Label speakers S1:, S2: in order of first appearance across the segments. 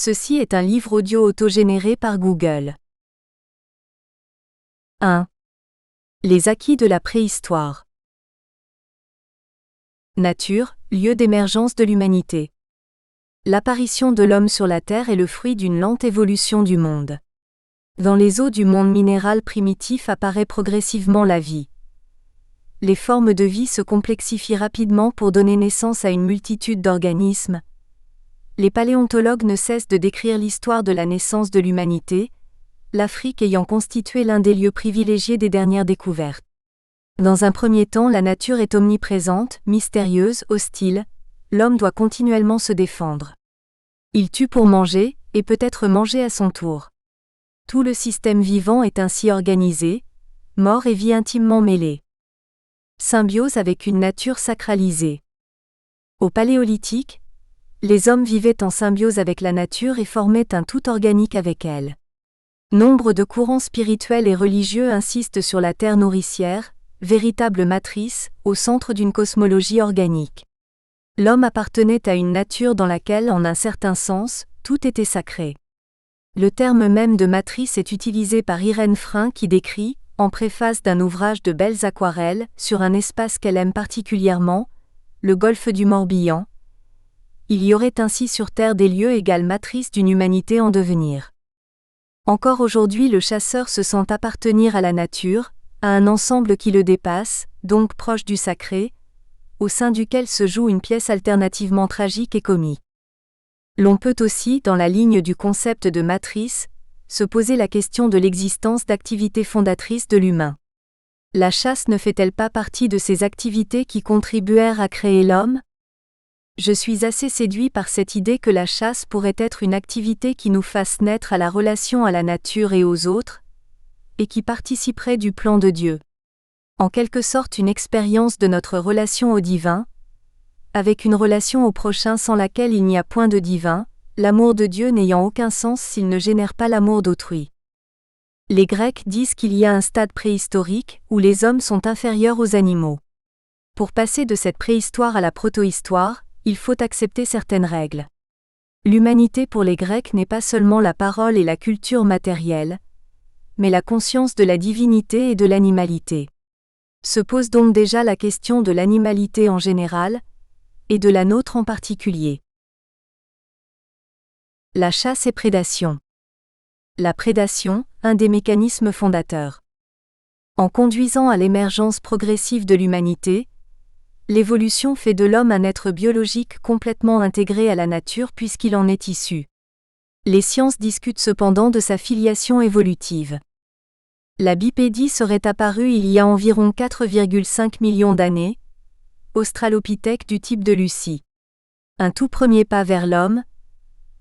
S1: Ceci est un livre audio autogénéré par Google. 1. Les acquis de la préhistoire. Nature, lieu d'émergence de l'humanité. L'apparition de l'homme sur la Terre est le fruit d'une lente évolution du monde. Dans les eaux du monde minéral primitif apparaît progressivement la vie. Les formes de vie se complexifient rapidement pour donner naissance à une multitude d'organismes. Les paléontologues ne cessent de décrire l'histoire de la naissance de l'humanité, l'Afrique ayant constitué l'un des lieux privilégiés des dernières découvertes. Dans un premier temps, la nature est omniprésente, mystérieuse, hostile. L'homme doit continuellement se défendre. Il tue pour manger, et peut être mangé à son tour. Tout le système vivant est ainsi organisé, mort et vie intimement mêlées. Symbiose avec une nature sacralisée. Au Paléolithique, les hommes vivaient en symbiose avec la nature et formaient un tout organique avec elle. Nombre de courants spirituels et religieux insistent sur la terre nourricière, véritable matrice, au centre d'une cosmologie organique. L'homme appartenait à une nature dans laquelle, en un certain sens, tout était sacré. Le terme même de matrice est utilisé par Irène Frein qui décrit, en préface d'un ouvrage de belles aquarelles, sur un espace qu'elle aime particulièrement, le golfe du Morbihan. Il y aurait ainsi sur Terre des lieux égales matrices d'une humanité en devenir. Encore aujourd'hui, le chasseur se sent appartenir à la nature, à un ensemble qui le dépasse, donc proche du sacré, au sein duquel se joue une pièce alternativement tragique et comique. L'on peut aussi, dans la ligne du concept de matrice, se poser la question de l'existence d'activités fondatrices de l'humain. La chasse ne fait-elle pas partie de ces activités qui contribuèrent à créer l'homme ? Je suis assez séduit par cette idée que la chasse pourrait être une activité qui nous fasse naître à la relation à la nature et aux autres, et qui participerait du plan de Dieu. En quelque sorte une expérience de notre relation au divin, avec une relation au prochain sans laquelle il n'y a point de divin, l'amour de Dieu n'ayant aucun sens s'il ne génère pas l'amour d'autrui. Les Grecs disent qu'il y a un stade préhistorique où les hommes sont inférieurs aux animaux. Pour passer de cette préhistoire à la protohistoire, il faut accepter certaines règles. L'humanité pour les Grecs n'est pas seulement la parole et la culture matérielle, mais la conscience de la divinité et de l'animalité. Se pose donc déjà la question de l'animalité en général, et de la nôtre en particulier. La chasse et prédation. La prédation, un des mécanismes fondateurs. En conduisant à l'émergence progressive de l'humanité, l'évolution fait de l'homme un être biologique complètement intégré à la nature puisqu'il en est issu. Les sciences discutent cependant de sa filiation évolutive. La bipédie serait apparue il y a environ 4,5 millions d'années, australopithèque du type de Lucie. Un tout premier pas vers l'homme,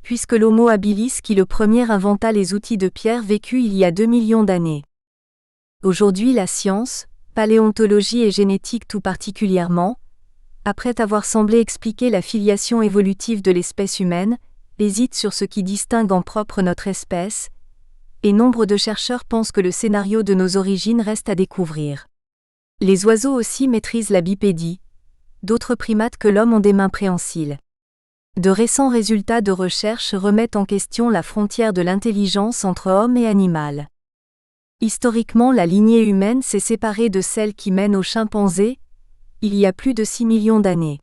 S1: puisque l'Homo habilis qui le premier inventa les outils de pierre vécut il y a 2 millions d'années. Aujourd'hui la science, paléontologie et génétique tout particulièrement, après avoir semblé expliquer la filiation évolutive de l'espèce humaine, hésite sur ce qui distingue en propre notre espèce, et nombre de chercheurs pensent que le scénario de nos origines reste à découvrir. Les oiseaux aussi maîtrisent la bipédie, d'autres primates que l'homme ont des mains préhensiles. De récents résultats de recherche remettent en question la frontière de l'intelligence entre homme et animal. Historiquement, la lignée humaine s'est séparée de celle qui mène aux chimpanzés, il y a plus de 6 millions d'années.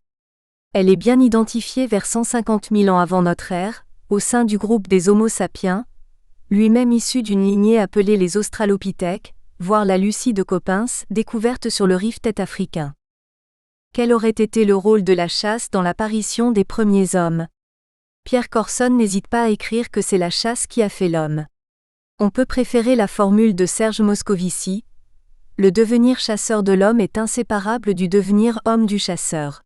S1: Elle est bien identifiée vers 150 000 ans avant notre ère, au sein du groupe des Homo sapiens, lui-même issu d'une lignée appelée les Australopithèques, voire la Lucie de Coppens, découverte sur le rift africain. Quel aurait été le rôle de la chasse dans l'apparition des premiers hommes ? Pierre Corson n'hésite pas à écrire que c'est la chasse qui a fait l'homme. On peut préférer la formule de Serge Moscovici : le devenir chasseur de l'homme est inséparable du devenir homme du chasseur.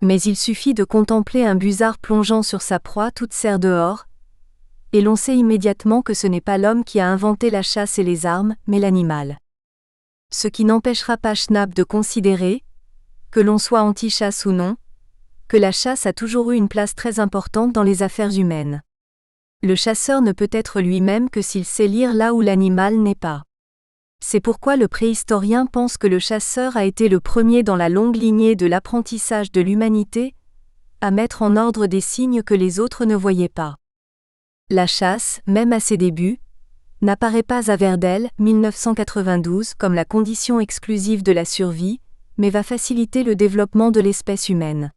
S1: Mais il suffit de contempler un busard plongeant sur sa proie toute serre dehors, et l'on sait immédiatement que ce n'est pas l'homme qui a inventé la chasse et les armes, mais l'animal. Ce qui n'empêchera pas Schnapp de considérer, que l'on soit anti-chasse ou non, que la chasse a toujours eu une place très importante dans les affaires humaines. Le chasseur ne peut être lui-même que s'il sait lire là où l'animal n'est pas. C'est pourquoi le préhistorien pense que le chasseur a été le premier dans la longue lignée de l'apprentissage de l'humanité, à mettre en ordre des signes que les autres ne voyaient pas. La chasse, même à ses débuts, n'apparaît pas à Verdel, 1992, comme la condition exclusive de la survie, mais va faciliter le développement de l'espèce humaine.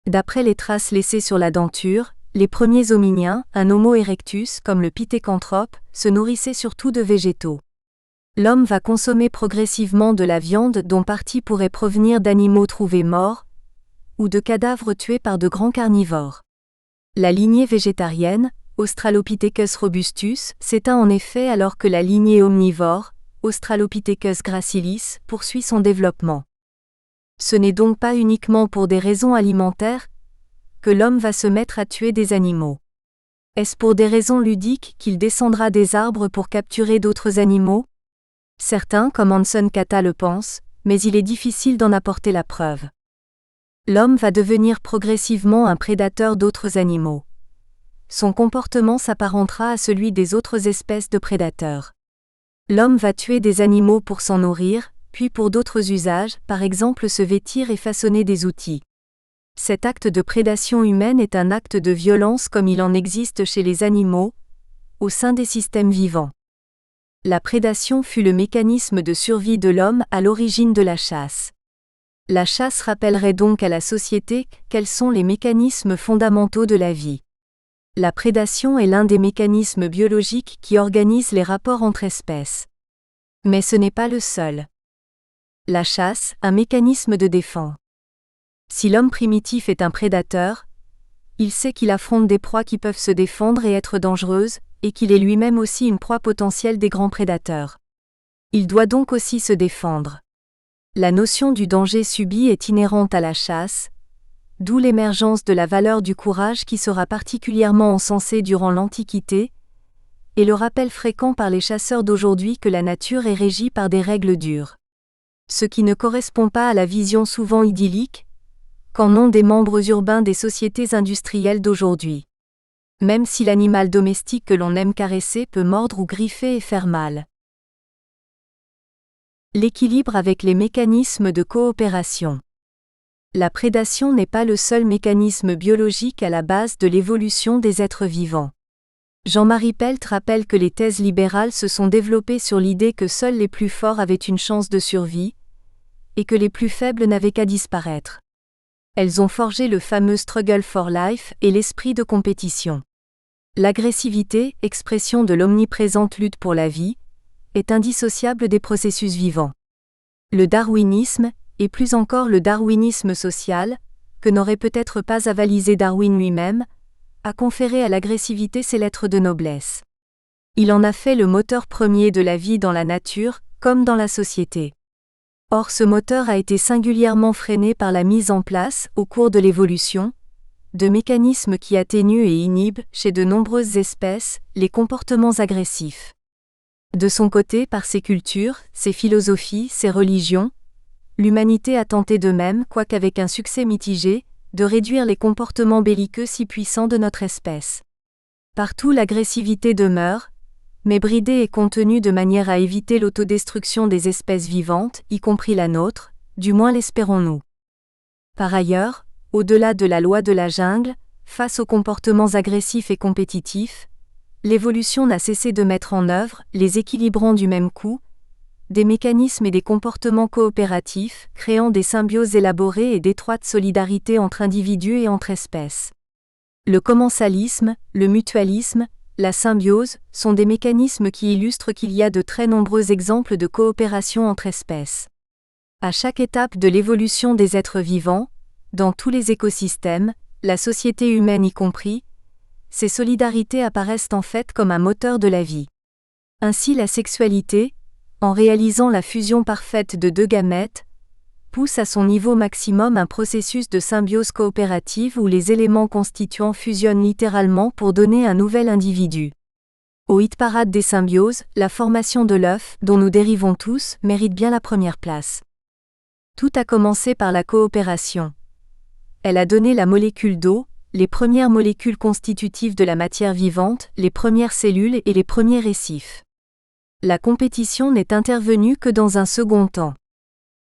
S1: D'après les traces laissées sur la denture, les premiers hominiens, un Homo erectus comme le pithécanthrope, se nourrissaient surtout de végétaux. L'homme va consommer progressivement de la viande dont partie pourrait provenir d'animaux trouvés morts, ou de cadavres tués par de grands carnivores. La lignée végétarienne, Australopithecus robustus, s'éteint en effet alors que la lignée omnivore, Australopithecus gracilis, poursuit son développement. Ce n'est donc pas uniquement pour des raisons alimentaires que l'homme va se mettre à tuer des animaux. Est-ce pour des raisons ludiques qu'il descendra des arbres pour capturer d'autres animaux? Certains, comme Hanson Kata, le pensent, mais il est difficile d'en apporter la preuve. L'homme va devenir progressivement un prédateur d'autres animaux. Son comportement s'apparentera à celui des autres espèces de prédateurs. L'homme va tuer des animaux pour s'en nourrir, puis pour d'autres usages, par exemple se vêtir et façonner des outils. Cet acte de prédation humaine est un acte de violence comme il en existe chez les animaux, au sein des systèmes vivants. La prédation fut le mécanisme de survie de l'homme à l'origine de la chasse. La chasse rappellerait donc à la société quels sont les mécanismes fondamentaux de la vie. La prédation est l'un des mécanismes biologiques qui organisent les rapports entre espèces. Mais ce n'est pas le seul. La chasse, un mécanisme de défense. Si l'homme primitif est un prédateur, il sait qu'il affronte des proies qui peuvent se défendre et être dangereuses, et qu'il est lui-même aussi une proie potentielle des grands prédateurs. Il doit donc aussi se défendre. La notion du danger subi est inhérente à la chasse, d'où l'émergence de la valeur du courage qui sera particulièrement encensée durant l'Antiquité, et le rappel fréquent par les chasseurs d'aujourd'hui que la nature est régie par des règles dures. Ce qui ne correspond pas à la vision souvent idyllique qu'en ont des membres urbains des sociétés industrielles d'aujourd'hui. Même si l'animal domestique que l'on aime caresser peut mordre ou griffer et faire mal. L'équilibre avec les mécanismes de coopération. La prédation n'est pas le seul mécanisme biologique à la base de l'évolution des êtres vivants. Jean-Marie Pelt rappelle que les thèses libérales se sont développées sur l'idée que seuls les plus forts avaient une chance de survie, et que les plus faibles n'avaient qu'à disparaître. Elles ont forgé le fameux struggle for life et l'esprit de compétition. L'agressivité, expression de l'omniprésente lutte pour la vie, est indissociable des processus vivants. Le darwinisme, et plus encore le darwinisme social, que n'aurait peut-être pas avalisé Darwin lui-même, a conféré à l'agressivité ses lettres de noblesse. Il en a fait le moteur premier de la vie dans la nature, comme dans la société. Or ce moteur a été singulièrement freiné par la mise en place, au cours de l'évolution, de mécanismes qui atténuent et inhibent, chez de nombreuses espèces, les comportements agressifs. De son côté, par ses cultures, ses philosophies, ses religions, l'humanité a tenté de même, quoiqu'avec un succès mitigé, de réduire les comportements belliqueux si puissants de notre espèce. Partout l'agressivité demeure, mais bridée et contenue de manière à éviter l'autodestruction des espèces vivantes, y compris la nôtre, du moins l'espérons-nous. Par ailleurs, au-delà de la loi de la jungle, face aux comportements agressifs et compétitifs, l'évolution n'a cessé de mettre en œuvre, les équilibrant du même coup, des mécanismes et des comportements coopératifs, créant des symbioses élaborées et d'étroites solidarités entre individus et entre espèces. Le commensalisme, le mutualisme, la symbiose, sont des mécanismes qui illustrent qu'il y a de très nombreux exemples de coopération entre espèces. À chaque étape de l'évolution des êtres vivants, dans tous les écosystèmes, la société humaine y compris, ces solidarités apparaissent en fait comme un moteur de la vie. Ainsi la sexualité, en réalisant la fusion parfaite de deux gamètes, pousse à son niveau maximum un processus de symbiose coopérative où les éléments constituants fusionnent littéralement pour donner un nouvel individu. Au hit-parade des symbioses, la formation de l'œuf, dont nous dérivons tous, mérite bien la première place. Tout a commencé par la coopération. Elle a donné la molécule d'eau, les premières molécules constitutives de la matière vivante, les premières cellules et les premiers récifs. La compétition n'est intervenue que dans un second temps.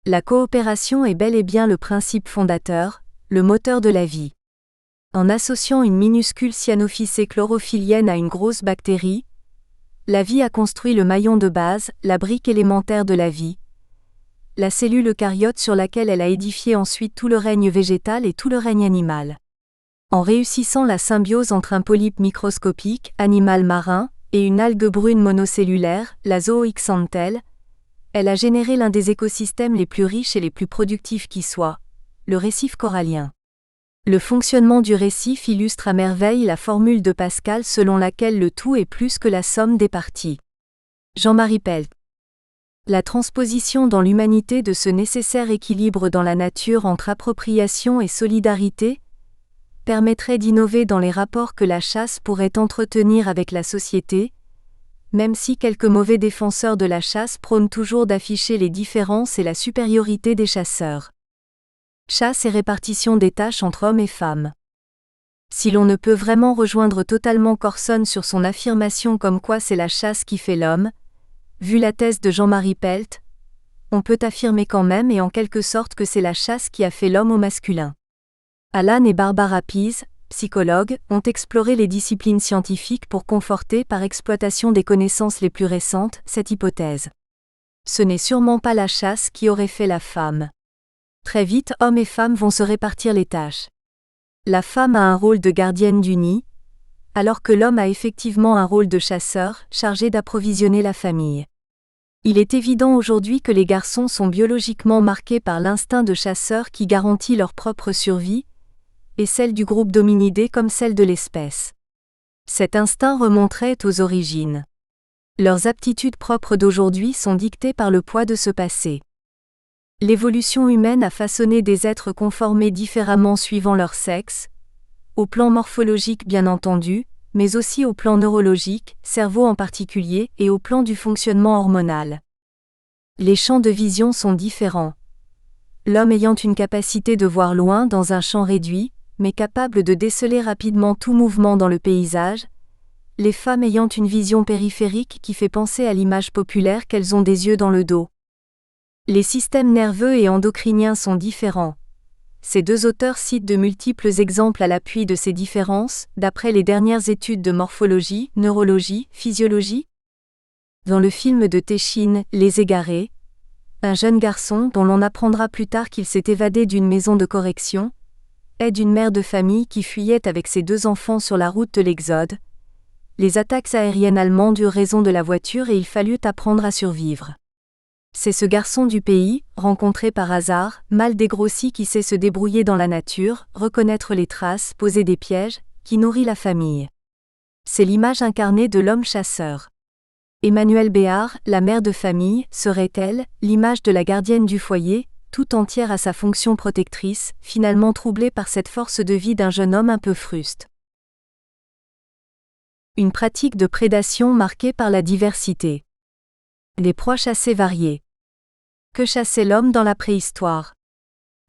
S1: La coopération est bel et bien le principe fondateur, le moteur de la vie. En associant une minuscule cyanophycée chlorophyllienne à une grosse bactérie, la vie a construit le maillon de base, la brique élémentaire de la vie, la cellule eucaryote sur laquelle elle a édifié ensuite tout le règne végétal et tout le règne animal. En réussissant la symbiose entre un polype microscopique, animal marin, et une algue brune monocellulaire, la zooxanthelle, elle a généré l'un des écosystèmes les plus riches et les plus productifs qui soient, le récif corallien. Le fonctionnement du récif illustre à merveille la formule de Pascal selon laquelle le tout est plus que la somme des parties. Jean-Marie Pelt. La transposition dans l'humanité de ce nécessaire équilibre dans la nature entre appropriation et solidarité permettrait d'innover dans les rapports que la chasse pourrait entretenir avec la société, même si quelques mauvais défenseurs de la chasse prônent toujours d'afficher les différences et la supériorité des chasseurs. Chasse et répartition des tâches entre hommes et femmes. Si l'on ne peut vraiment rejoindre totalement Corson sur son affirmation comme quoi c'est la chasse qui fait l'homme, vu la thèse de Jean-Marie Pelt, on peut affirmer quand même et en quelque sorte que c'est la chasse qui a fait l'homme au masculin. Alan et Barbara Pease, psychologues, ont exploré les disciplines scientifiques pour conforter par exploitation des connaissances les plus récentes cette hypothèse. Ce n'est sûrement pas la chasse qui aurait fait la femme. Très vite, hommes et femmes vont se répartir les tâches. La femme a un rôle de gardienne du nid, alors que l'homme a effectivement un rôle de chasseur, chargé d'approvisionner la famille. Il est évident aujourd'hui que les garçons sont biologiquement marqués par l'instinct de chasseur qui garantit leur propre survie, et celle du groupe d'hominidés comme celle de l'espèce. Cet instinct remonterait aux origines. Leurs aptitudes propres d'aujourd'hui sont dictées par le poids de ce passé. L'évolution humaine a façonné des êtres conformés différemment suivant leur sexe, au plan morphologique bien entendu, mais aussi au plan neurologique, cerveau en particulier, et au plan du fonctionnement hormonal. Les champs de vision sont différents. L'homme ayant une capacité de voir loin dans un champ réduit, mais capable de déceler rapidement tout mouvement dans le paysage, les femmes ayant une vision périphérique qui fait penser à l'image populaire qu'elles ont des yeux dans le dos. Les systèmes nerveux et endocriniens sont différents. Ces deux auteurs citent de multiples exemples à l'appui de ces différences, d'après les dernières études de morphologie, neurologie, physiologie. Dans le film de Téchine, Les Égarés, un jeune garçon dont l'on apprendra plus tard qu'il s'est évadé d'une maison de correction, aide une mère de famille qui fuyait avec ses 2 enfants sur la route de l'Exode. Les attaques aériennes allemandes eurent raison de la voiture et il fallut apprendre à survivre. C'est ce garçon du pays, rencontré par hasard, mal dégrossi qui sait se débrouiller dans la nature, reconnaître les traces, poser des pièges, qui nourrit la famille. C'est l'image incarnée de l'homme chasseur. Emmanuelle Béard, la mère de famille, serait-elle, l'image de la gardienne du foyer, tout entière à sa fonction protectrice, finalement troublée par cette force de vie d'un jeune homme un peu fruste. Une pratique de prédation marquée par la diversité. Des proies chassées variées. Que chassait l'homme dans la préhistoire?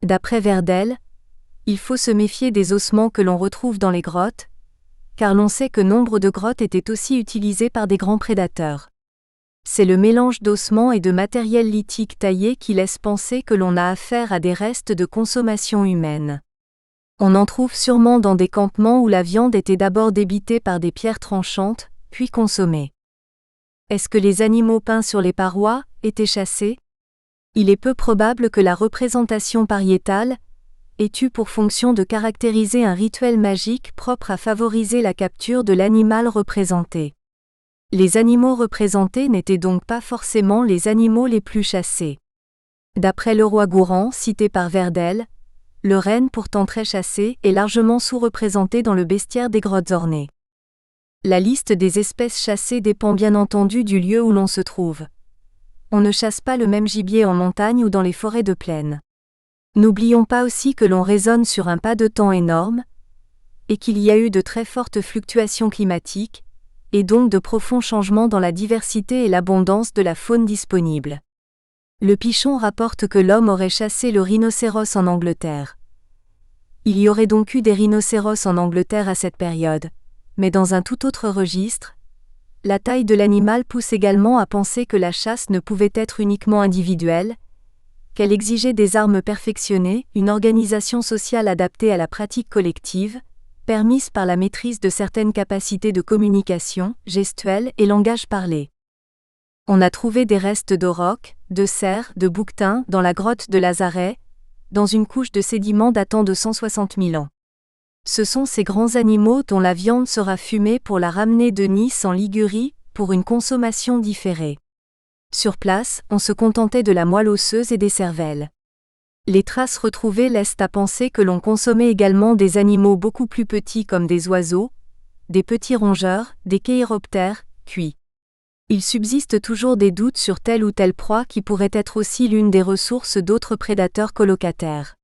S1: D'après Verdel, il faut se méfier des ossements que l'on retrouve dans les grottes, car l'on sait que nombre de grottes étaient aussi utilisées par des grands prédateurs. C'est le mélange d'ossements et de matériel lithique taillé qui laisse penser que l'on a affaire à des restes de consommation humaine. On en trouve sûrement dans des campements où la viande était d'abord débitée par des pierres tranchantes, puis consommée. Est-ce que les animaux peints sur les parois étaient chassés? Il est peu probable que la représentation pariétale ait eu pour fonction de caractériser un rituel magique propre à favoriser la capture de l'animal représenté. Les animaux représentés n'étaient donc pas forcément les animaux les plus chassés. D'après le roi Gourand, cité par Verdel, le renne, pourtant très chassé, est largement sous-représenté dans le bestiaire des grottes ornées. La liste des espèces chassées dépend bien entendu du lieu où l'on se trouve. On ne chasse pas le même gibier en montagne ou dans les forêts de plaine. N'oublions pas aussi que l'on raisonne sur un pas de temps énorme, et qu'il y a eu de très fortes fluctuations climatiques, et donc de profonds changements dans la diversité et l'abondance de la faune disponible. Le Pichon rapporte que l'homme aurait chassé le rhinocéros en Angleterre. Il y aurait donc eu des rhinocéros en Angleterre à cette période, mais dans un tout autre registre. La taille de l'animal pousse également à penser que la chasse ne pouvait être uniquement individuelle, qu'elle exigeait des armes perfectionnées, une organisation sociale adaptée à la pratique collective, permise par la maîtrise de certaines capacités de communication, gestuelle et langage parlé. On a trouvé des restes d'aurochs, de cerfs, de bouquetins dans la grotte de Lazaret, dans une couche de sédiments datant de 160 000 ans. Ce sont ces grands animaux dont la viande sera fumée pour la ramener de Nice en Ligurie, pour une consommation différée. Sur place, on se contentait de la moelle osseuse et des cervelles. Les traces retrouvées laissent à penser que l'on consommait également des animaux beaucoup plus petits comme des oiseaux, des petits rongeurs, des chéiroptères, cuits. Il subsiste toujours des doutes sur telle ou telle proie qui pourrait être aussi l'une des ressources d'autres prédateurs colocataires.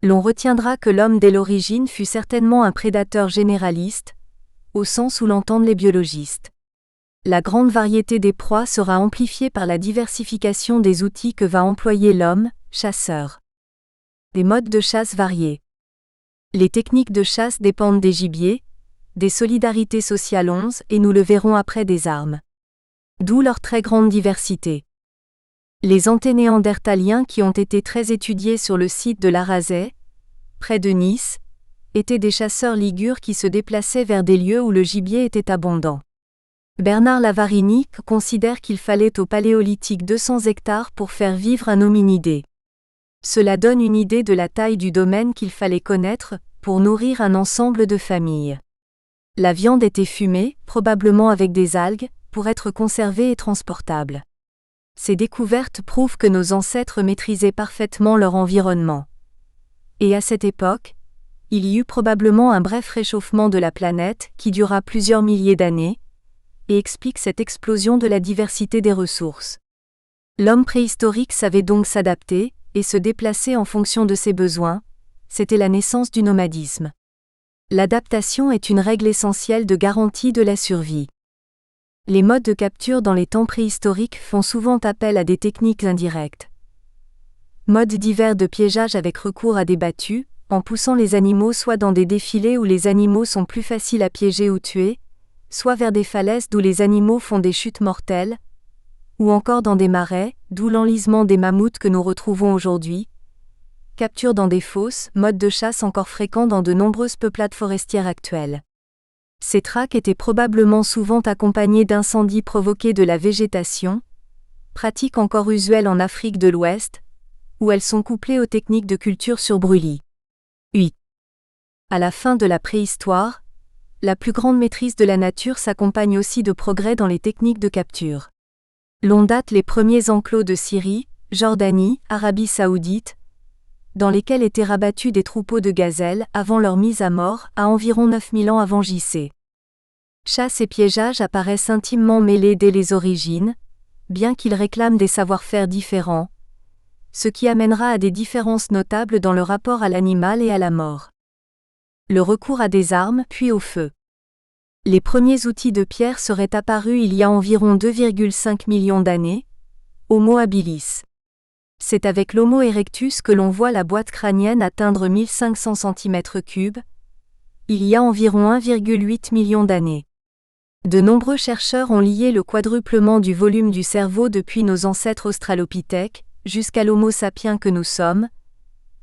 S1: L'on retiendra que l'homme dès l'origine fut certainement un prédateur généraliste, au sens où l'entendent les biologistes. La grande variété des proies sera amplifiée par la diversification des outils que va employer l'homme, chasseur. Des modes de chasse variés. Les techniques de chasse dépendent des gibiers, des solidarités sociales 11 et nous le verrons après des armes. D'où leur très grande diversité. Les anténéandertaliens qui ont été très étudiés sur le site de l'Arazet, près de Nice, étaient des chasseurs ligures qui se déplaçaient vers des lieux où le gibier était abondant. Bernard Lavarini considère qu'il fallait au Paléolithique 200 hectares pour faire vivre un hominidé. Cela donne une idée de la taille du domaine qu'il fallait connaître pour nourrir un ensemble de familles. La viande était fumée, probablement avec des algues, pour être conservée et transportable. Ces découvertes prouvent que nos ancêtres maîtrisaient parfaitement leur environnement. Et à cette époque, il y eut probablement un bref réchauffement de la planète qui dura plusieurs milliers d'années, et explique cette explosion de la diversité des ressources. L'homme préhistorique savait donc s'adapter et se déplacer en fonction de ses besoins, c'était la naissance du nomadisme. L'adaptation est une règle essentielle de garantie de la survie. Les modes de capture dans les temps préhistoriques font souvent appel à des techniques indirectes. Modes divers de piégeage avec recours à des battues, en poussant les animaux soit dans des défilés où les animaux sont plus faciles à piéger ou tuer, soit vers des falaises d'où les animaux font des chutes mortelles, ou encore dans des marais, d'où l'enlisement des mammouths que nous retrouvons aujourd'hui. Capture dans des fosses, mode de chasse encore fréquent dans de nombreuses peuplades forestières actuelles. Ces traques étaient probablement souvent accompagnées d'incendies provoqués de la végétation, pratique encore usuelle en Afrique de l'Ouest, où elles sont couplées aux techniques de culture sur brûlis. 8. À la fin de la préhistoire, la plus grande maîtrise de la nature s'accompagne aussi de progrès dans les techniques de capture. L'on date les premiers enclos de Syrie, Jordanie, Arabie Saoudite, dans lesquels étaient rabattus des troupeaux de gazelles avant leur mise à mort à environ 9000 ans avant JC. Chasse et piégeage apparaissent intimement mêlés dès les origines, bien qu'ils réclament des savoir-faire différents, ce qui amènera à des différences notables dans le rapport à l'animal et à la mort. Le recours à des armes puis au feu. Les premiers outils de pierre seraient apparus il y a environ 2,5 millions d'années, Homo habilis. C'est avec l'Homo erectus que l'on voit la boîte crânienne atteindre 1500 cm3, il y a environ 1,8 million d'années. De nombreux chercheurs ont lié le quadruplement du volume du cerveau depuis nos ancêtres australopithèques, jusqu'à l'Homo sapiens que nous sommes,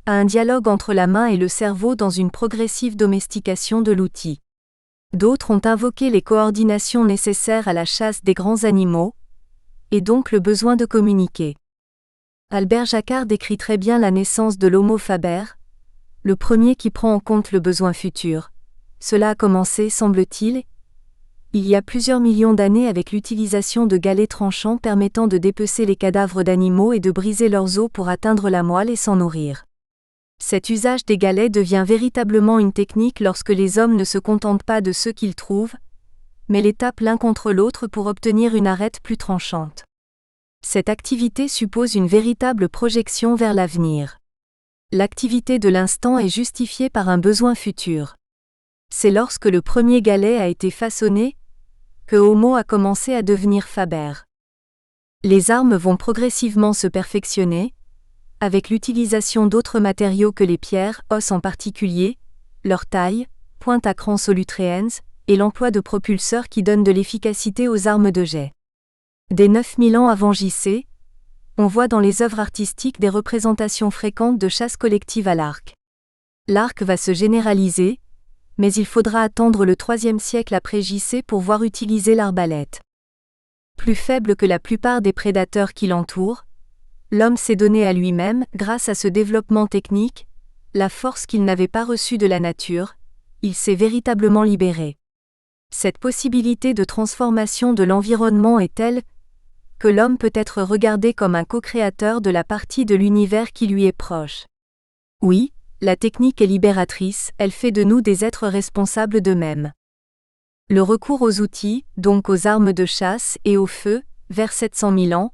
S1: à un dialogue entre la main et le cerveau dans une progressive domestication de l'outil. D'autres ont invoqué les coordinations nécessaires à la chasse des grands animaux, et donc le besoin de communiquer. Albert Jacquard décrit très bien la naissance de l'Homo faber, le premier qui prend en compte le besoin futur. Cela a commencé, semble-t-il, il y a plusieurs millions d'années avec l'utilisation de galets tranchants permettant de dépecer les cadavres d'animaux et de briser leurs os pour atteindre la moelle et s'en nourrir. Cet usage des galets devient véritablement une technique lorsque les hommes ne se contentent pas de ce qu'ils trouvent, mais les tapent l'un contre l'autre pour obtenir une arête plus tranchante. Cette activité suppose une véritable projection vers l'avenir. L'activité de l'instant est justifiée par un besoin futur. C'est lorsque le premier galet a été façonné que Homo a commencé à devenir faber. Les armes vont progressivement se perfectionner, avec l'utilisation d'autres matériaux que les pierres, os en particulier, leur taille, pointe à cran solutréens, et l'emploi de propulseurs qui donnent de l'efficacité aux armes de jet. Dès 9000 ans avant JC, on voit dans les œuvres artistiques des représentations fréquentes de chasse collective à l'arc. L'arc va se généraliser, mais il faudra attendre le IIIe siècle après JC pour voir utiliser l'arbalète. Plus faible que la plupart des prédateurs qui l'entourent, l'homme s'est donné à lui-même, grâce à ce développement technique, la force qu'il n'avait pas reçue de la nature, il s'est véritablement libéré. Cette possibilité de transformation de l'environnement est telle que l'homme peut être regardé comme un co-créateur de la partie de l'univers qui lui est proche. Oui, la technique est libératrice, elle fait de nous des êtres responsables d'eux-mêmes. Le recours aux outils, donc aux armes de chasse et au feu, vers 700 000 ans,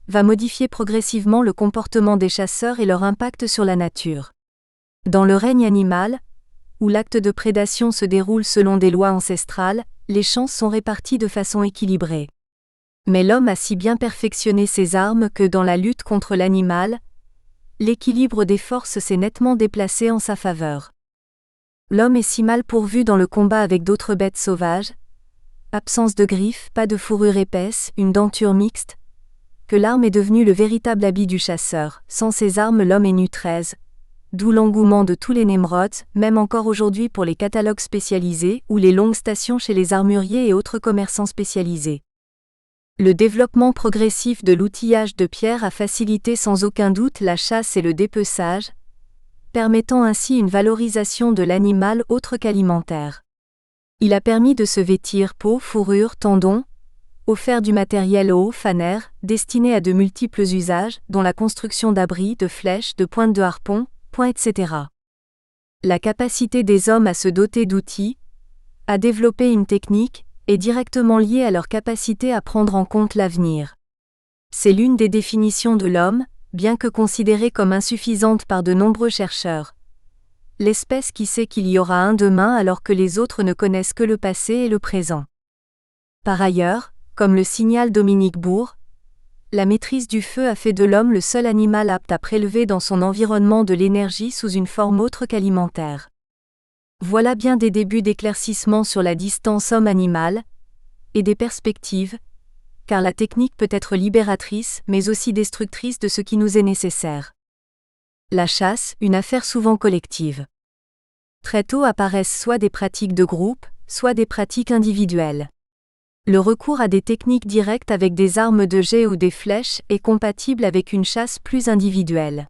S1: va modifier progressivement le comportement des chasseurs et leur impact sur la nature. Dans le règne animal, où l'acte de prédation se déroule selon des lois ancestrales, les chances sont réparties de façon équilibrée. Mais l'homme a si bien perfectionné ses armes que dans la lutte contre l'animal, l'équilibre des forces s'est nettement déplacé en sa faveur. L'homme est si mal pourvu dans le combat avec d'autres bêtes sauvages, absence de griffes, pas de fourrure épaisse, une denture mixte, que l'arme est devenue le véritable habit du chasseur. Sans ces armes, l'homme est nu 13. D'où l'engouement de tous les Nemrods, même encore aujourd'hui pour les catalogues spécialisés ou les longues stations chez les armuriers et autres commerçants spécialisés. Le développement progressif de l'outillage de pierre a facilité sans aucun doute la chasse et le dépeçage, permettant ainsi une valorisation de l'animal autre qu'alimentaire. Il a permis de se vêtir peau, fourrure, tendons, offert du matériel haut, fanère, destiné à de multiples usages, dont la construction d'abris, de flèches, de pointes de harpons, points, etc. La capacité des hommes à se doter d'outils, à développer une technique, est directement liée à leur capacité à prendre en compte l'avenir. C'est l'une des définitions de l'homme, bien que considérée comme insuffisante par de nombreux chercheurs. L'espèce qui sait qu'il y aura un demain alors que les autres ne connaissent que le passé et le présent. Par ailleurs, comme le signale Dominique Bourg, la maîtrise du feu a fait de l'homme le seul animal apte à prélever dans son environnement de l'énergie sous une forme autre qu'alimentaire. Voilà bien des débuts d'éclaircissement sur la distance homme-animal, et des perspectives, car la technique peut être libératrice mais aussi destructrice de ce qui nous est nécessaire. La chasse, une affaire souvent collective. Très tôt apparaissent soit des pratiques de groupe, soit des pratiques individuelles. Le recours à des techniques directes avec des armes de jet ou des flèches est compatible avec une chasse plus individuelle.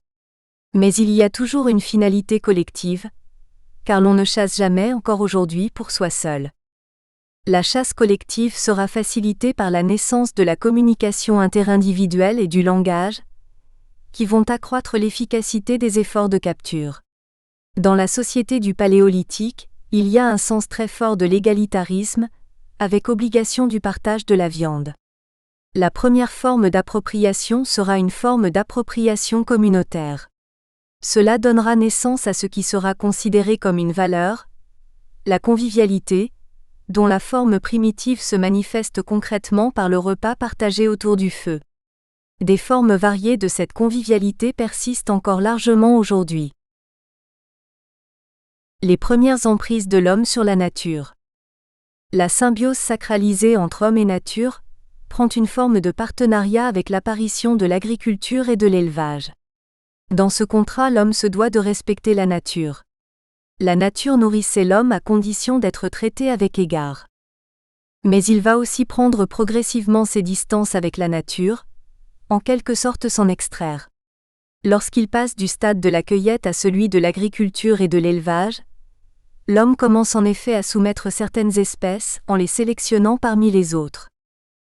S1: Mais il y a toujours une finalité collective, car l'on ne chasse jamais encore aujourd'hui pour soi seul. La chasse collective sera facilitée par la naissance de la communication interindividuelle et du langage, qui vont accroître l'efficacité des efforts de capture. Dans la société du Paléolithique, il y a un sens très fort de l'égalitarisme, avec obligation du partage de la viande. La première forme d'appropriation sera une forme d'appropriation communautaire. Cela donnera naissance à ce qui sera considéré comme une valeur, la convivialité, dont la forme primitive se manifeste concrètement par le repas partagé autour du feu. Des formes variées de cette convivialité persistent encore largement aujourd'hui. Les premières emprises de l'homme sur la nature. La symbiose sacralisée entre homme et nature prend une forme de partenariat avec l'apparition de l'agriculture et de l'élevage. Dans ce contrat, l'homme se doit de respecter la nature. La nature nourrissait l'homme à condition d'être traité avec égard. Mais il va aussi prendre progressivement ses distances avec la nature, en quelque sorte s'en extraire. Lorsqu'il passe du stade de la cueillette à celui de l'agriculture et de l'élevage, l'homme commence en effet à soumettre certaines espèces en les sélectionnant parmi les autres.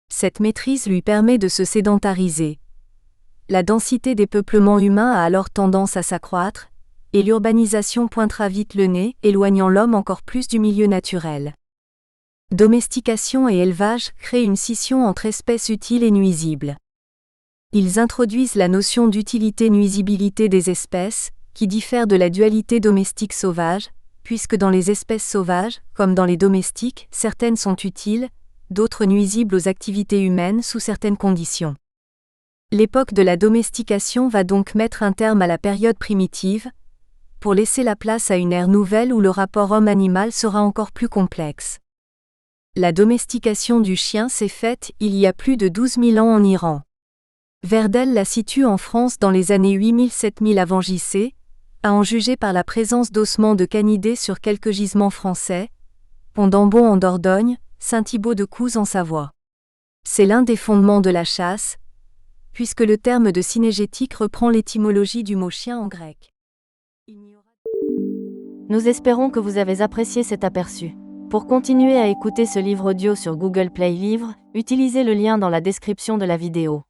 S1: Cette maîtrise lui permet de se sédentariser. La densité des peuplements humains a alors tendance à s'accroître, et l'urbanisation pointera vite le nez, éloignant l'homme encore plus du milieu naturel. Domestication et élevage créent une scission entre espèces utiles et nuisibles. Ils introduisent la notion d'utilité-nuisibilité des espèces, qui diffère de la dualité domestique-sauvage, puisque dans les espèces sauvages, comme dans les domestiques, certaines sont utiles, d'autres nuisibles aux activités humaines sous certaines conditions. L'époque de la domestication va donc mettre un terme à la période primitive, pour laisser la place à une ère nouvelle où le rapport homme-animal sera encore plus complexe. La domestication du chien s'est faite il y a plus de 12 000 ans en Iran. Verdel la situe en France dans les années 8000-7000 avant JC, À en juger par la présence d'ossements de canidés sur quelques gisements français, Pont d'Ambon en Dordogne, Saint-Thibaut de Couze en Savoie. C'est l'un des fondements de la chasse, puisque le terme de cynégétique reprend l'étymologie du mot chien en grec.
S2: Nous espérons que vous avez apprécié cet aperçu. Pour continuer à écouter ce livre audio sur Google Play Livres, utilisez le lien dans la description de la vidéo.